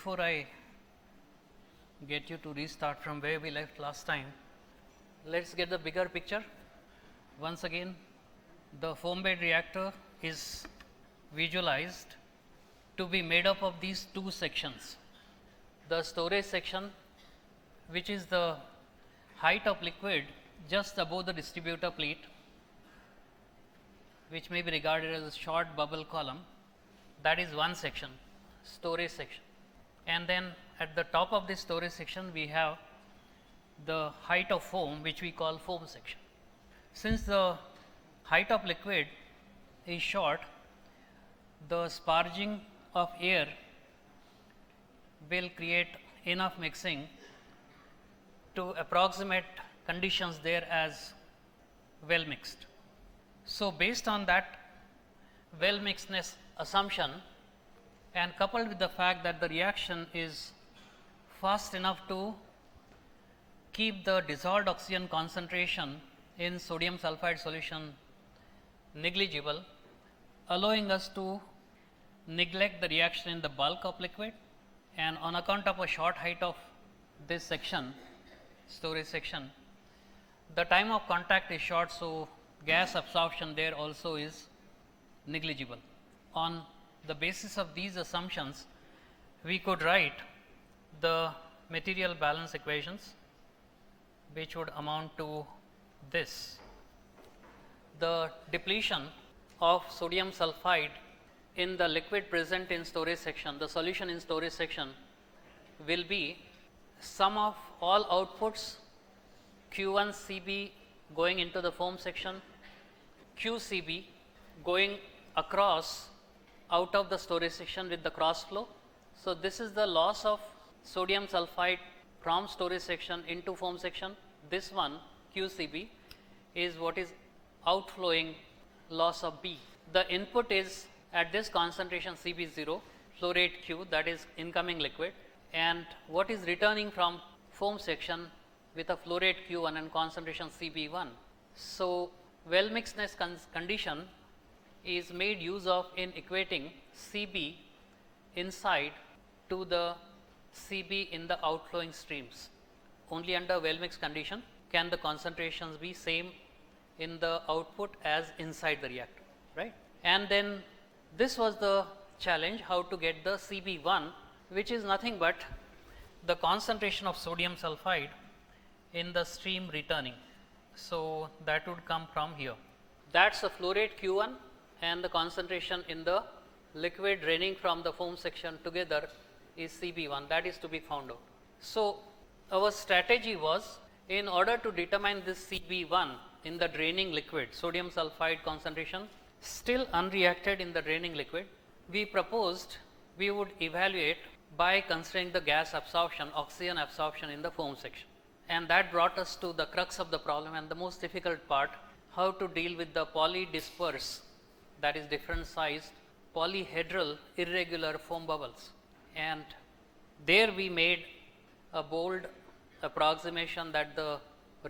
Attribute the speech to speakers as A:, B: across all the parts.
A: before I get you to restart from where we left last time, let's get the bigger picture. Once again, the foam bed reactor is visualized to be made up of these two sections. The storage section, which is the height of liquid just above the distributor plate, which may be regarded as a short bubble column, that is one section, storage section. And then at the top of this storage section we have the height of foam, which we call foam section. Since the height of liquid is short, the sparging of air will create enough mixing to approximate conditions there as well mixed. So, based on that well mixedness assumption and coupled with the fact that the reaction is fast enough to keep the dissolved oxygen concentration in sodium sulphide solution negligible, allowing us to neglect the reaction in the bulk of liquid, and on account of a short height of this section, storage section, the time of contact is short, so gas absorption there also is negligible. On the basis of these assumptions, we could write the material balance equations, which would amount to this. The depletion of sodium sulphide in the liquid present in storage section, the solution in storage section, will be sum of all outputs Q1 Cb going into the foam section, QCb going across out of the storage section with the cross flow. So, this is the loss of sodium sulphide from storage section into foam section. This one QCb is what is outflowing loss of B. The input is at this concentration Cb0, flow rate Q, that is incoming liquid, and what is returning from foam section with a flow rate Q1 and concentration Cb1. So, well mixedness condition is made use of in equating Cb inside to the Cb in the outflowing streams. Only under well mixed condition can the concentrations be same in the output as inside the reactor, right? And then this was the challenge, how to get the Cb1, which is nothing but the concentration of sodium sulphide in the stream returning. So, that would come from here. That is the flow rate Q1 and the concentration in the liquid draining from the foam section together is Cb1, that is to be found out. So, our strategy was, in order to determine this Cb1 in the draining liquid, sodium sulphide concentration still unreacted in the draining liquid, we proposed we would evaluate by considering the gas absorption, oxygen absorption in the foam section. And that brought us to the crux of the problem and the most difficult part, how to deal with the polydisperse, that is different sized polyhedral irregular foam bubbles. And there we made a bold approximation that the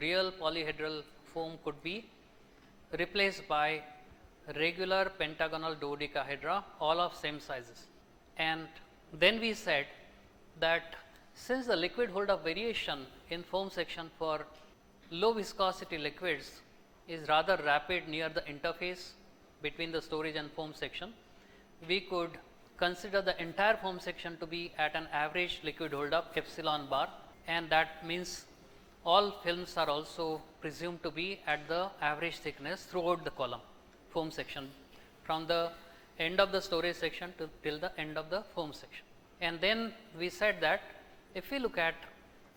A: real polyhedral foam could be replaced by regular pentagonal dodecahedra, all of same sizes. And then we said that since the liquid hold of variation in foam section for low viscosity liquids is rather rapid near the interface between the storage and foam section, we could consider the entire foam section to be at an average liquid hold of epsilon bar, and that means all films are also presumed to be at the average thickness throughout the column foam section from the end of the storage section to till the end of the foam section. And then we said that if we look at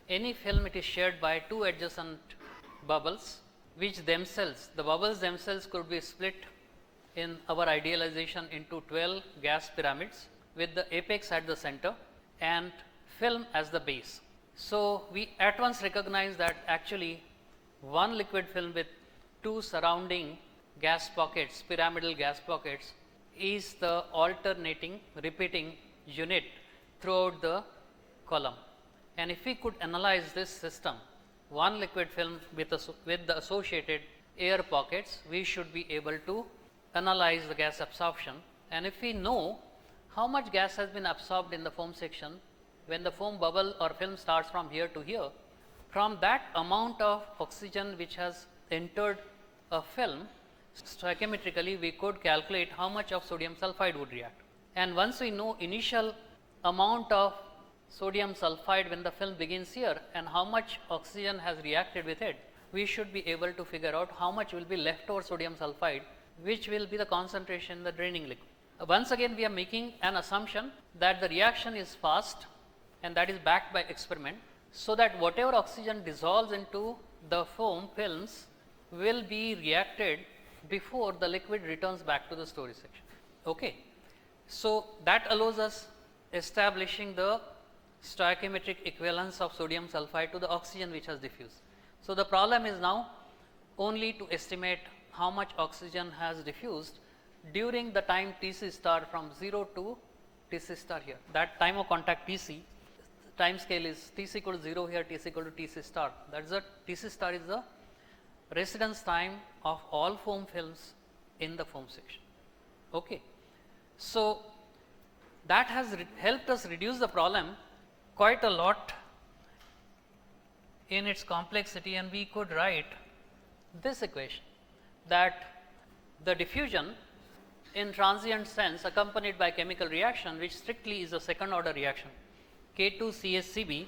A: any film, it is shared by two adjacent bubbles, which themselves, the bubbles themselves could be split in our idealization into 12 gas pyramids with the apex at the center and film as the base. So, we at once recognize that actually one liquid film with two surrounding gas pockets, pyramidal gas pockets, is the alternating repeating unit throughout the column. And if we could analyze this system, one liquid film with the associated air pockets, we should be able to analyze the gas absorption. And if we know how much gas has been absorbed in the foam section, when the foam bubble or film starts from here to here, from that amount of oxygen which has entered a film, stoichiometrically we could calculate how much of sodium sulphide would react. And once we know initial amount of sodium sulphide when the film begins here and how much oxygen has reacted with it, we should be able to figure out how much will be leftover sodium sulphide, which will be the concentration in the draining liquid. Once again we are making an assumption that the reaction is fast and that is backed by experiment, so that whatever oxygen dissolves into the foam films will be reacted before the liquid returns back to the storage section. Okay. So, that allows us establishing the stoichiometric equivalence of sodium sulphide to the oxygen which has diffused. So, the problem is now only to estimate how much oxygen has diffused during the time Tc star from 0 to Tc star here. That time of contact Tc, time scale is Tc equal to 0 here, Tc equal to Tc star. That is the Tc star is the residence time of all foam films in the foam section. Okay. So, that has helped us reduce the problem quite a lot in its complexity, and we could write this equation, that the diffusion in transient sense accompanied by chemical reaction, which strictly is a second order reaction, K2CSCB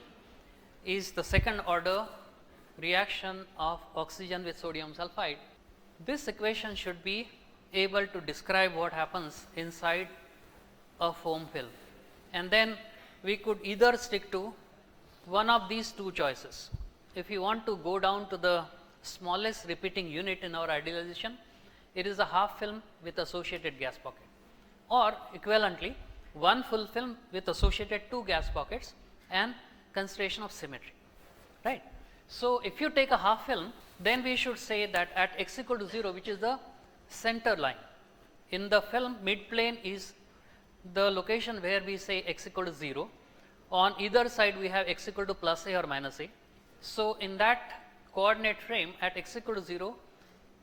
A: is the second order reaction of oxygen with sodium sulphide. This equation should be able to describe what happens inside a foam film, and then we could either stick to one of these two choices. If you want to go down to the smallest repeating unit in our idealization, it is a half film with associated gas pocket, or equivalently one full film with associated two gas pockets and consideration of symmetry, right. So, if you take a half film, then we should say that at x equal to 0, which is the center line in the film, mid plane is the location where we say x equal to 0. On either side we have x equal to plus a or minus a. So, in that coordinate frame at x equal to 0,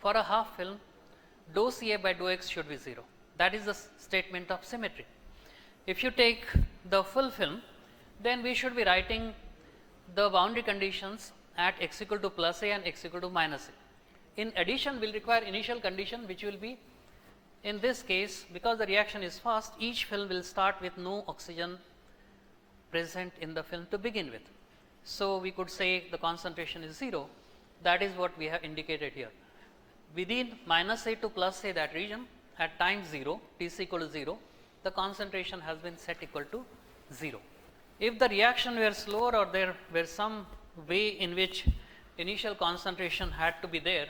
A: for a half film, dou Ca by dou x should be 0. That is the statement of symmetry. If you take the full film, then we should be writing the boundary conditions at x equal to plus a and x equal to minus a. In addition, we will require initial condition, which will be, in this case, because the reaction is fast, each film will start with no oxygen present in the film to begin with. So, we could say the concentration is 0. That is what we have indicated here. Within minus a to plus a, that region, at time 0, Tc equal to 0, the concentration has been set equal to 0. If the reaction were slower, or there were some way in which initial concentration had to be there,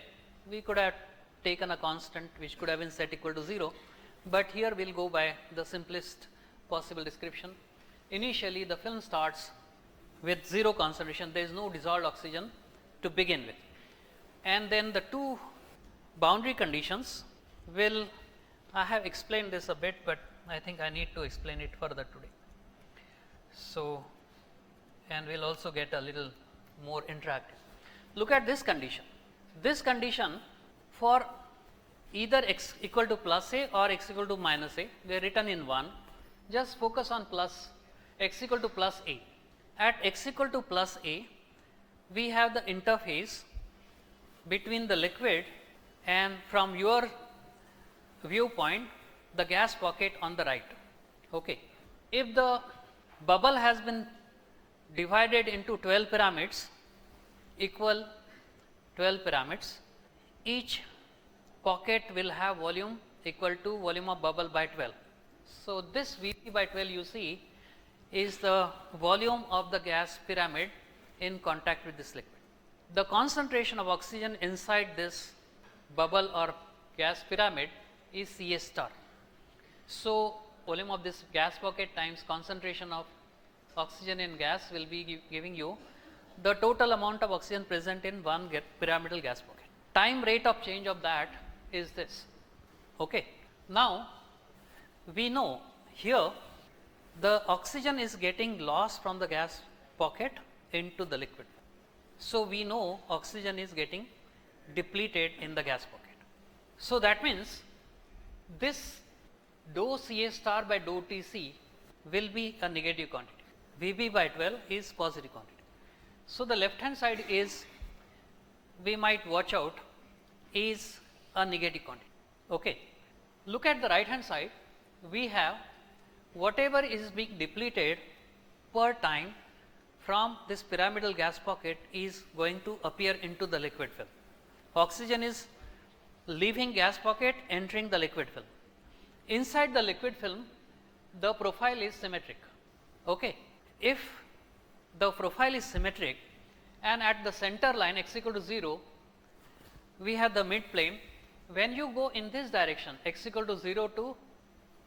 A: we could have taken a constant which could have been set equal to 0, but here we will go by the simplest possible description. Initially the film starts with 0 concentration, there is no dissolved oxygen to begin with, and then the two boundary conditions will, I have explained this a bit, but I think I need to explain it further today. So, and we will also get a little more interactive. Look at this condition. This condition for either x equal to plus a or x equal to minus a, they are written in 1. Just focus on plus, x equal to plus a. At x equal to plus a, we have the interface between the liquid and, from your viewpoint, the gas pocket on the right. Okay. If the bubble has been divided into 12 pyramids, equal 12 pyramids, each pocket will have volume equal to volume of bubble by 12. So, this Vp by 12 you see is the volume of the gas pyramid in contact with this liquid. The concentration of oxygen inside this bubble or gas pyramid is Ca star. So, volume of this gas pocket times concentration of oxygen in gas will be giving you the total amount of oxygen present in one pyramidal gas pocket. Time rate of change of that is this. Okay. Now, we know here the oxygen is getting lost from the gas pocket into the liquid. So, we know oxygen is getting depleted in the gas pocket. So, that means this dou Ca star by dou Tc will be a negative quantity. Vb by 12 is positive quantity. So, the left hand side is, we might watch out, is a negative quantity. Okay. Look at the right hand side, we have whatever is being depleted per time from this pyramidal gas pocket is going to appear into the liquid film. Oxygen is leaving gas pocket, entering the liquid film. Inside the liquid film, the profile is symmetric. Okay. If the profile is symmetric and at the center line x equal to 0, we have the mid plane. When you go in this direction, x equal to 0 to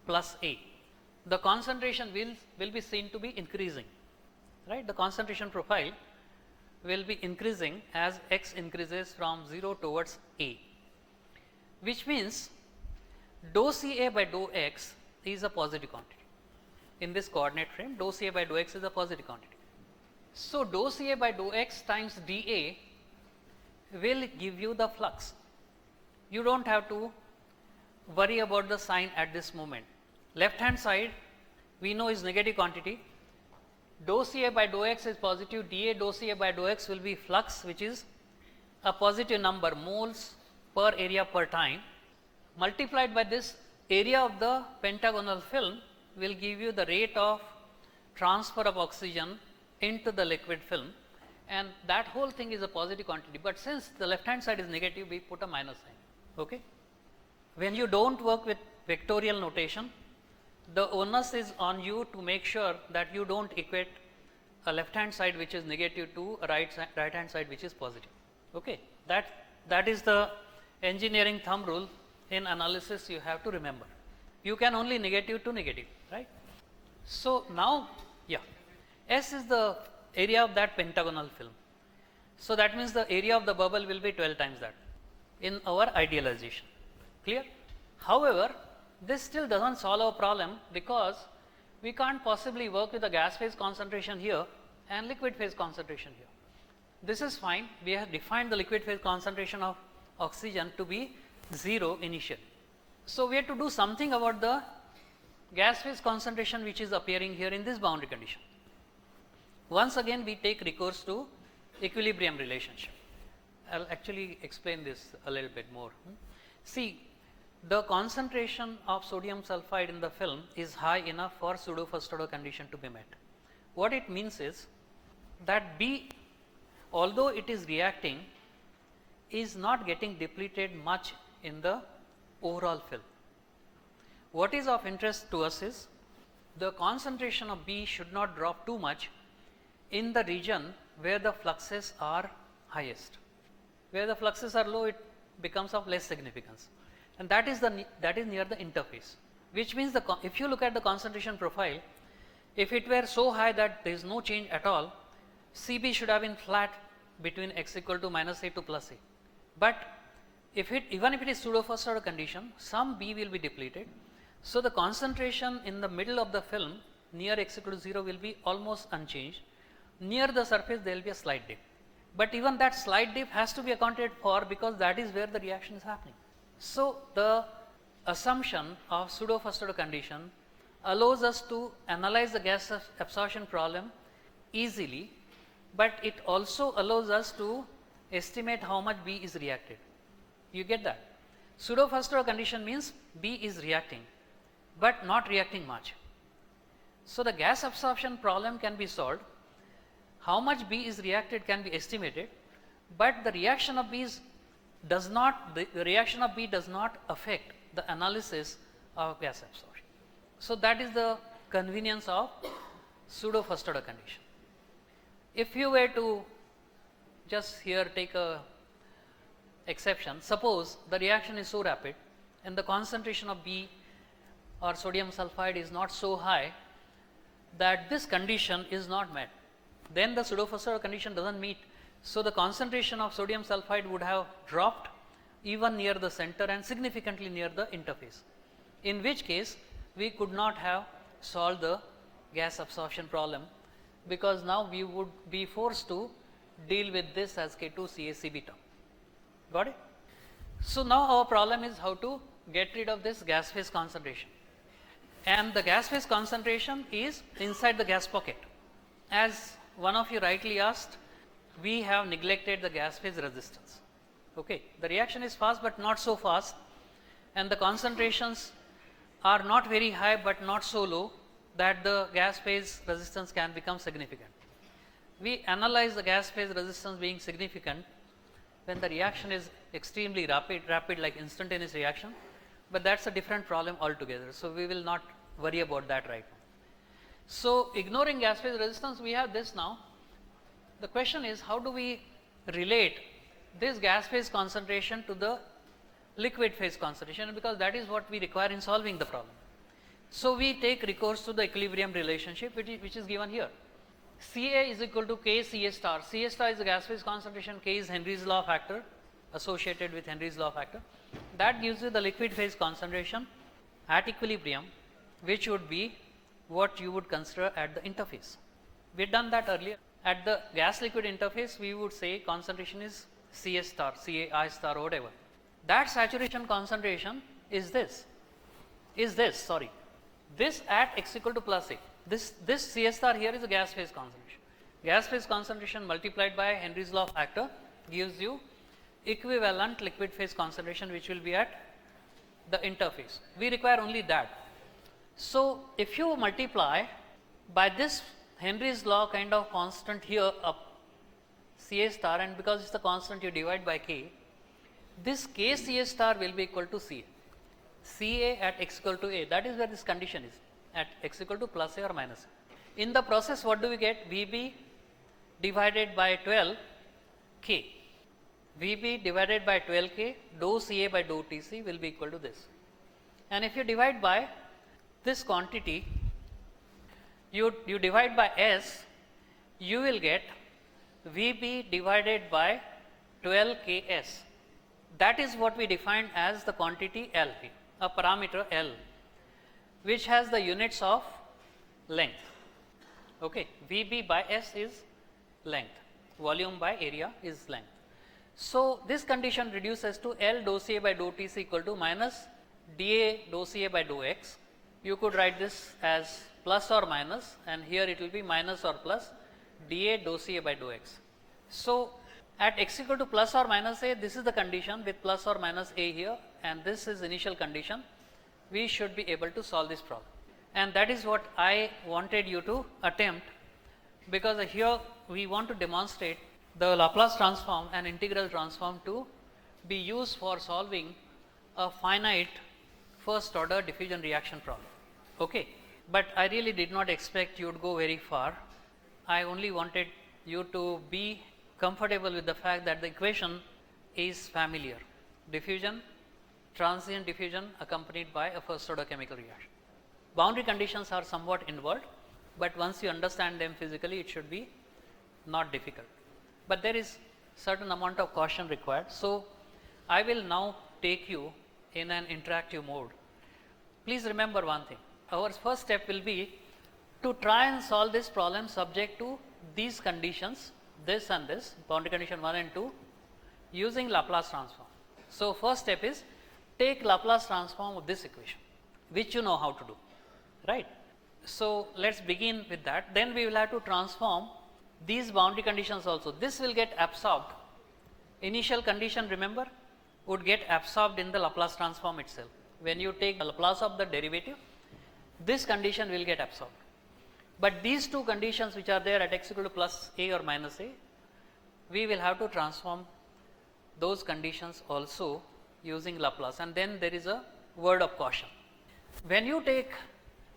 A: plus a, the concentration will be seen to be increasing, right. The concentration profile will be increasing as x increases from 0 towards a, which means dou Ca by dou x is a positive quantity. In this coordinate frame, dou Ca by dou x is a positive quantity. So, dou Ca by dou x times dA will give you the flux. You do not have to worry about the sign at this moment. Left hand side we know is negative quantity, dou Ca by dou x is positive, dA dou Ca by dou x will be flux, which is a positive number, moles per area per time, multiplied by this area of the pentagonal film will give you the rate of transfer of oxygen into the liquid film, and that whole thing is a positive quantity, but since the left hand side is negative, we put a minus sign. Okay. When you do not work with vectorial notation, the onus is on you to make sure that you do not equate a left hand side which is negative to a right hand side which is positive. Okay. That is the engineering thumb rule in analysis you have to remember. You can only negative to negative, right. So, now yeah, S is the area of that pentagonal film. So, that means the area of the bubble will be 12 times that in our idealization, clear. However, this still does not solve our problem, because we can't possibly work with the gas phase concentration here and liquid phase concentration here. This is fine, we have defined the liquid phase concentration of oxygen to be 0 initially. So, we have to do something about the gas phase concentration which is appearing here in this boundary condition. Once again we take recourse to equilibrium relationship. I will actually explain this a little bit more. See, the concentration of sodium sulphide in the film is high enough for pseudo first order condition to be met. What it means is that B, although it is reacting, is not getting depleted much in the overall film. What is of interest to us is the concentration of B should not drop too much in the region where the fluxes are highest. Where the fluxes are low, it becomes of less significance, and that is near the interface, which means if you look at the concentration profile, if it were so high that there is no change at all, Cb should have been flat between x equal to minus a to plus a, but even if it is pseudo first order condition, some B will be depleted. So, the concentration in the middle of the film near x equal to 0 will be almost unchanged. Near the surface there will be a slight dip, but even that slight dip has to be accounted for, because that is where the reaction is happening. So, the assumption of pseudo first order condition allows us to analyze the gas absorption problem easily, but it also allows us to estimate how much B is reacted. You get that? Pseudo first order condition means B is reacting, but not reacting much. So, the gas absorption problem can be solved. How much B is reacted can be estimated, but the reaction of B does not affect the analysis of gas absorption. So, that is the convenience of pseudo first order condition. If you were to just here take a exception, suppose the reaction is so rapid and the concentration of B or sodium sulphide is not so high that this condition is not met, then the pseudo first order condition does not meet. So, the concentration of sodium sulphide would have dropped even near the center and significantly near the interface, in which case we could not have solved the gas absorption problem, because now we would be forced to deal with this as K2CaCb term. Got it? So, now our problem is how to get rid of this gas phase concentration, and the gas phase concentration is inside the gas pocket. as one of you rightly asked, we have neglected the gas phase resistance. Okay, the reaction is fast but not so fast, and the concentrations are not very high but not so low that the gas phase resistance can become significant. We analyze the gas phase resistance being significant when the reaction is extremely rapid like instantaneous reaction, but that's a different problem altogether. So we will not worry about that right now. So ignoring gas phase resistance, we have this now. The question is, how do we relate this gas phase concentration to the liquid phase concentration, because that is what we require in solving the problem. So we take recourse to the equilibrium relationship which is given here. Ca is equal to K Ca star. Ca star is the gas phase concentration, K is Henry's law factor associated with Henry's law factor. That gives you the liquid phase concentration at equilibrium, which would be what you would consider at the interface. We had done that earlier. At the gas liquid interface, we would say concentration is Cs star, Cai star, whatever. That saturation concentration is this, sorry, this at x equal to plus A. This Cs star here is a gas phase concentration. Gas phase concentration multiplied by Henry's law factor gives you equivalent liquid phase concentration, which will be at the interface. We require only that. So if you multiply by this Henry's law kind of constant here up Ca star, and because it's the constant you divide by K, this K Ca star will be equal to Ca. Ca at x equal to A, that is where this condition is, at x equal to plus A or minus A. In the process, what do we get? Vb divided by 12 K. Vb divided by 12 K, dou Ca by dou Tc will be equal to this. And if you divide by this quantity, you divide by S, you will get Vb divided by 12 Ks. That is what we defined as the quantity L, a parameter L, which has the units of length. Okay, Vb by S is length, volume by area is length. So this condition reduces to L dou Ca by dou Tc equal to minus dA dou Ca by dou x. You could write this as plus or minus, and here it will be minus or plus dA dou Ca by dou x. So at x equal to plus or minus A, this is the condition with plus or minus A here, and this is initial condition. We should be able to solve this problem, and that is what I wanted you to attempt, because here we want to demonstrate the Laplace transform and integral transform to be used for solving a finite first order diffusion reaction problem. Okay, but I really did not expect you to go very far. I only wanted you to be comfortable with the fact that the equation is familiar. Diffusion, transient diffusion accompanied by a first order chemical reaction. Boundary conditions are somewhat involved, but once you understand them physically, it should be not difficult. But there is certain amount of caution required. So I will now take you in an interactive mode. Please remember one thing. Our first step will be to try and solve this problem subject to these conditions, this and this, boundary condition 1 and 2, using Laplace transform. So first step is take Laplace transform of this equation, which you know how to do, right? So let's begin with that. Then we will have to transform these boundary conditions also. This will get absorbed. Initial condition, remember, would get absorbed in the Laplace transform itself. When you take the Laplace of the derivative, this condition will get absorbed. But these two conditions which are there at x equal to plus A or minus A, we will have to transform those conditions also using Laplace, and then there is a word of caution. When you take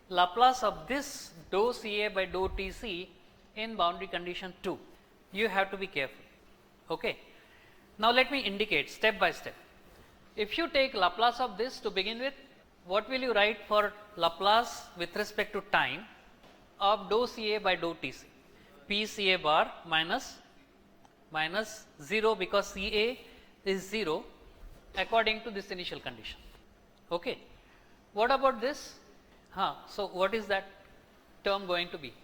A: Laplace of this dou Ca by dou Tc in boundary condition 2, you have to be careful. Okay. Now let me indicate step by step. If you take Laplace of this to begin with, what will you write for Laplace with respect to time of dou Ca by dou Tc? P Ca bar minus 0, because Ca is 0 according to this initial condition. Okay. What about this? So what is that term going to be?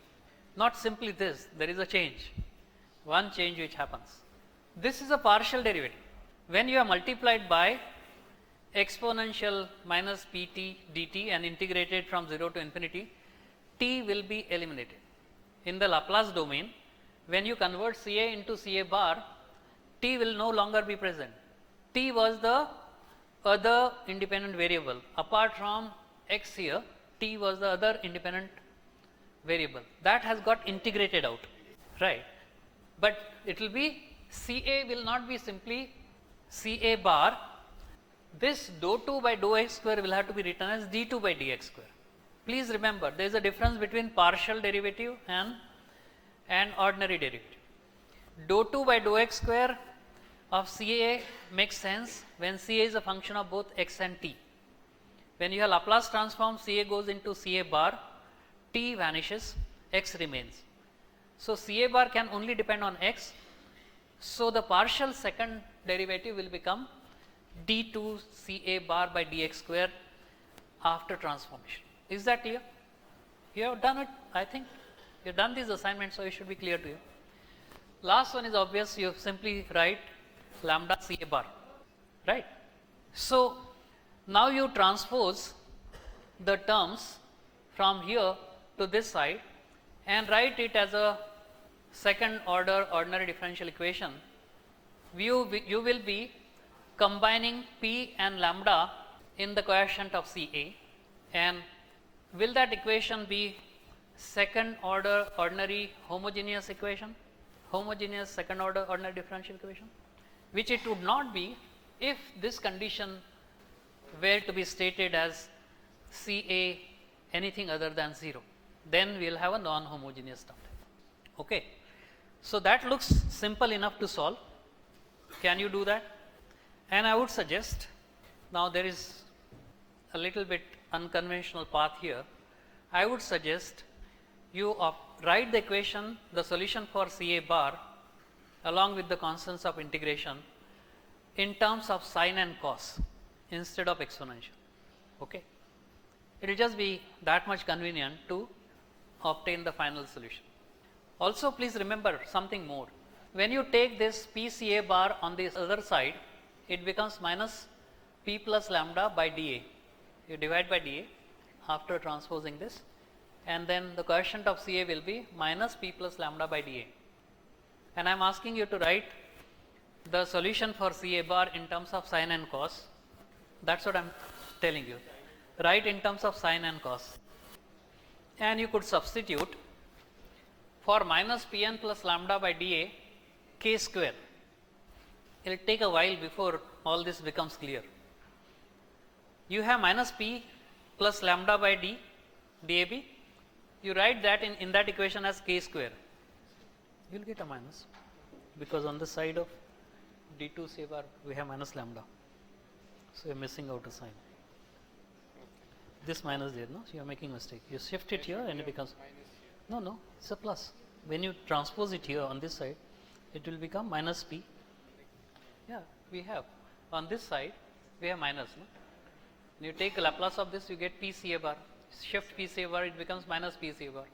A: Not simply this, there is a change, one change which happens. This is a partial derivative. When you are multiplied by exponential minus pt dt and integrated from 0 to infinity, t will be eliminated. in the Laplace domain, when you convert Ca into Ca bar, t will no longer be present. T was the other independent variable. Apart from x here, t was the other independent variable. That has got integrated out, right? But it will be Ca will not be simply Ca bar. This dou 2 by dou x square will have to be written as d2 by dx square. Please remember, there is a difference between partial derivative and ordinary derivative. Dou 2 by dou x square of Ca makes sense when Ca is a function of both x and t. When you have Laplace transform, Ca goes into Ca bar, t vanishes, x remains. So Ca bar can only depend on x. So the partial second derivative will become d2 Ca bar by dx square after transformation. Is that clear? You have done it, I think. You have done these assignments, so it should be clear to you. Last one is obvious, you simply write lambda Ca bar, right? So now you transpose the terms from here to this side and write it as a second order ordinary differential equation. You will be combining p and lambda in the coefficient of Ca, and will that equation be second order ordinary homogeneous equation, homogeneous second order ordinary differential equation, which it would not be if this condition were to be stated as Ca anything other than 0. Then we will have a non-homogeneous term. Okay. So that looks simple enough to solve. Can you do that? And I would suggest, now there is a little bit unconventional path here. I would suggest you write the equation, the solution for Ca bar along with the constants of integration in terms of sine and cos instead of exponential. Okay. It will just be that much convenient to obtain the final solution. Also, please remember something more. When you take this p Ca bar on this other side, it becomes minus p plus lambda by dA. You divide by dA after transposing this, and then the coefficient of Ca will be minus p plus lambda by dA. And I am asking you to write the solution for Ca bar in terms of sine and cos. That is what I am telling you. Write in terms of sine and cos. And you could substitute for minus Pn plus lambda by dA k square. It will take a while before all this becomes clear. You have minus p plus lambda by dAb. You write that in that equation as k square. You will get a minus because on the side of d2 Ca bar we have minus lambda. So you are missing out a sign. This minus there, no? So you are making a mistake. You shift it here and it becomes, no, it's a plus. When you transpose it here on this side, it will become minus p. Yeah, we have on this side we have minus. No? When you take Laplace of this, you get p Ca bar. Shift p Ca bar, it becomes minus p Ca bar.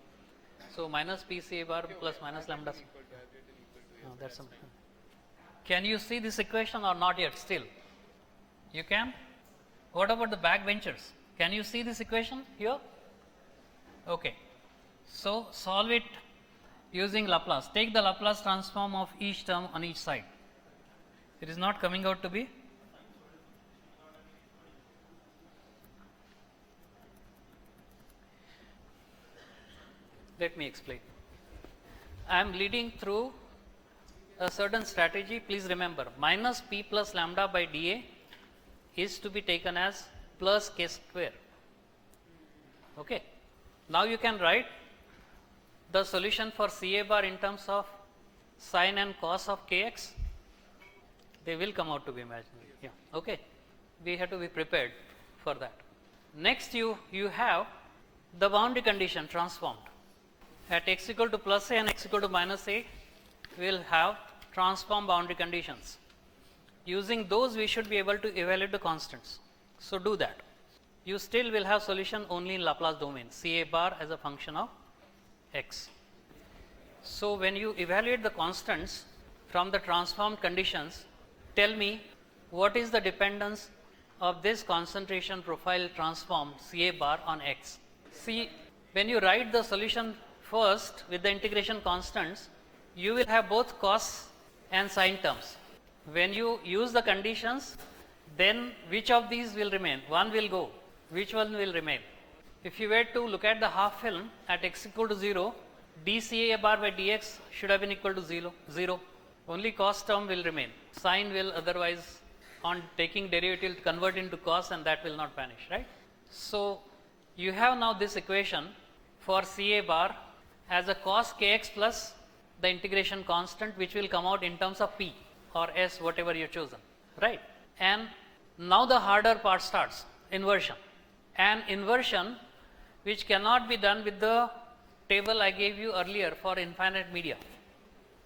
A: So minus p Ca bar plus minus lambda. No, that's something. Can you see this equation or not yet? Still, you can. What about the backbenchers? Can you see this equation here? Okay. So solve it using Laplace. Take the Laplace transform of each term on each side. It is not coming out to be. Let me explain. I am leading through a certain strategy. Please remember, minus p plus lambda by dA is to be taken as plus k square. Okay. Now you can write the solution for Ca bar in terms of sine and cos of kx. They will come out to be imaginary. Yeah. Okay. We have to be prepared for that. Next, you have the boundary condition transformed. At x equal to plus a and x equal to minus a, we will have transform boundary conditions. Using those, we should be able to evaluate the constants. So do that. You still will have solution only in Laplace domain, Ca bar as a function of x. So when you evaluate the constants from the transformed conditions, tell me what is the dependence of this concentration profile transform Ca bar on x. See, when you write the solution first with the integration constants, you will have both cos and sine terms. When you use the conditions, then which of these will remain? One will go. Which one will remain? If you were to look at the half film at x equal to 0, dCA bar by dx should have been equal to 0. Only cos term will remain. Sine will otherwise, on taking derivative, convert into cos, and that will not vanish, right? So you have now this equation for Ca bar as a cos kx plus the integration constant, which will come out in terms of p or s, whatever you chosen, right? And now the harder part starts, inversion. And inversion which cannot be done with the table I gave you earlier for infinite media.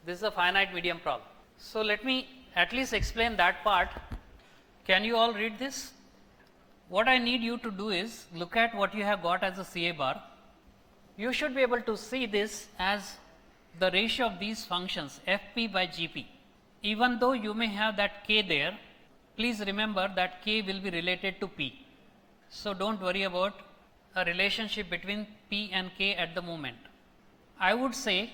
A: This is a finite medium problem. So let me at least explain that part. Can you all read this? What I need you to do is look at what you have got as a Ca bar. You should be able to see this as the ratio of these functions fp by gp. Even though you may have that k there, please remember that k will be related to p. So don't worry about a relationship between p and k at the moment. I would say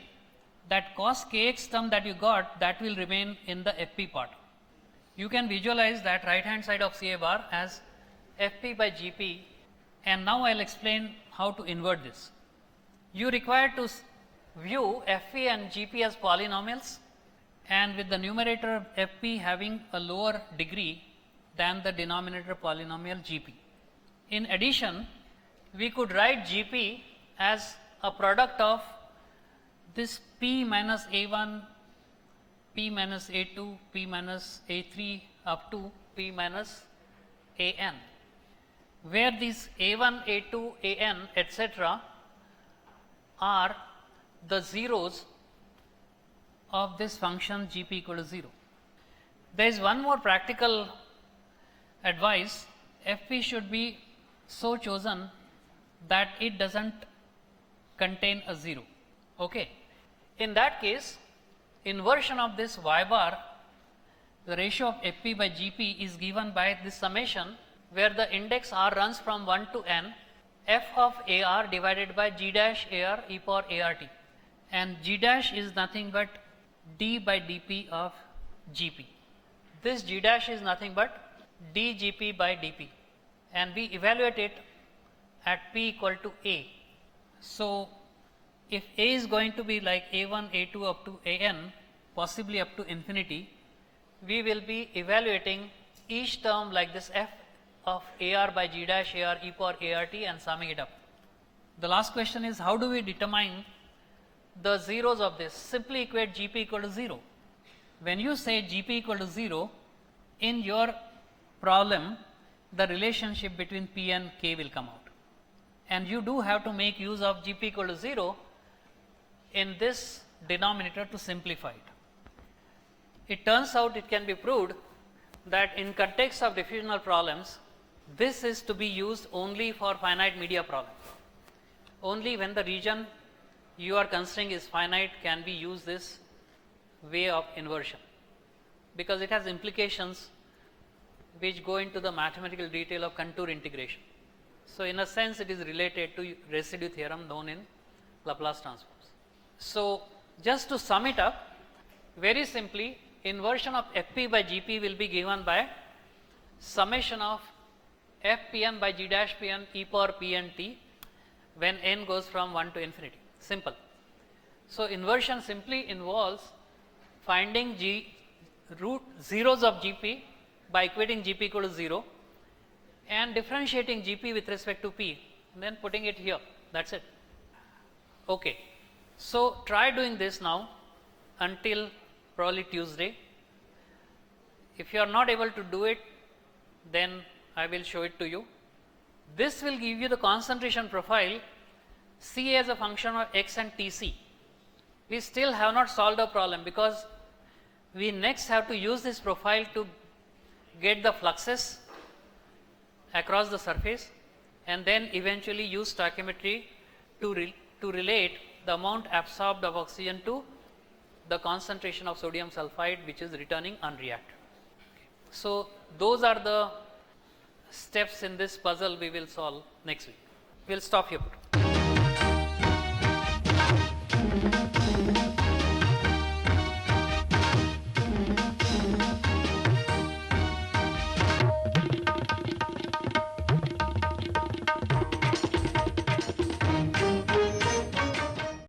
A: that cos kx term that you got, that will remain in the fp part. You can visualize that right hand side of Ca bar as fp by gp, and now I'll explain how to invert this. You require to view fp and gp as polynomials, and with the numerator fp having a lower degree than the denominator polynomial gp. In addition, we could write gp as a product of this p minus a1, p minus a2, p minus a3 up to p minus an, where these a1, a2, an, etc. are the zeros of this function gp equal to 0. There is one more practical advice. Fp should be so chosen that it doesn't contain a 0. Okay. In that case, inversion of this y bar, the ratio of fp by gp is given by this summation, where the index r runs from 1 to n, f of ar divided by g dash ar e power art, and g dash is nothing but d by dp of gp. This g dash is nothing but dgp by dp, and we evaluate it at p equal to a. So if a is going to be like a1, a2 up to an, possibly up to infinity, we will be evaluating each term like this f of ar by g dash ar e power art and summing it up. The last question is, how do we determine the zeros of this? Simply equate gp equal to 0. When you say gp equal to 0, in your problem, the relationship between p and k will come out. And you do have to make use of gp equal to 0 in this denominator to simplify it. It turns out it can be proved that in context of diffusional problems, this is to be used only for finite media problems. Only when the region you are considering is finite can we use this way of inversion, because it has implications which go into the mathematical detail of contour integration. So in a sense, it is related to residue theorem known in Laplace transforms. So just to sum it up, very simply, inversion of fp by gp will be given by summation of fpn by g dash pn e power pnt when n goes from 1 to infinity. Simple. So inversion simply involves finding root zeros of gp by equating gp equal to 0 and differentiating gp with respect to p, and then putting it here. That's it. Okay. So try doing this now until probably Tuesday. If you are not able to do it, then I will show it to you. This will give you the concentration profile Ca as a function of x and Tc. We still have not solved the problem, because we next have to use this profile to get the fluxes across the surface, and then eventually use stoichiometry to relate the amount absorbed of oxygen to the concentration of sodium sulfide, which is returning unreacted. So those are the steps in this puzzle we will solve next week. We will stop here.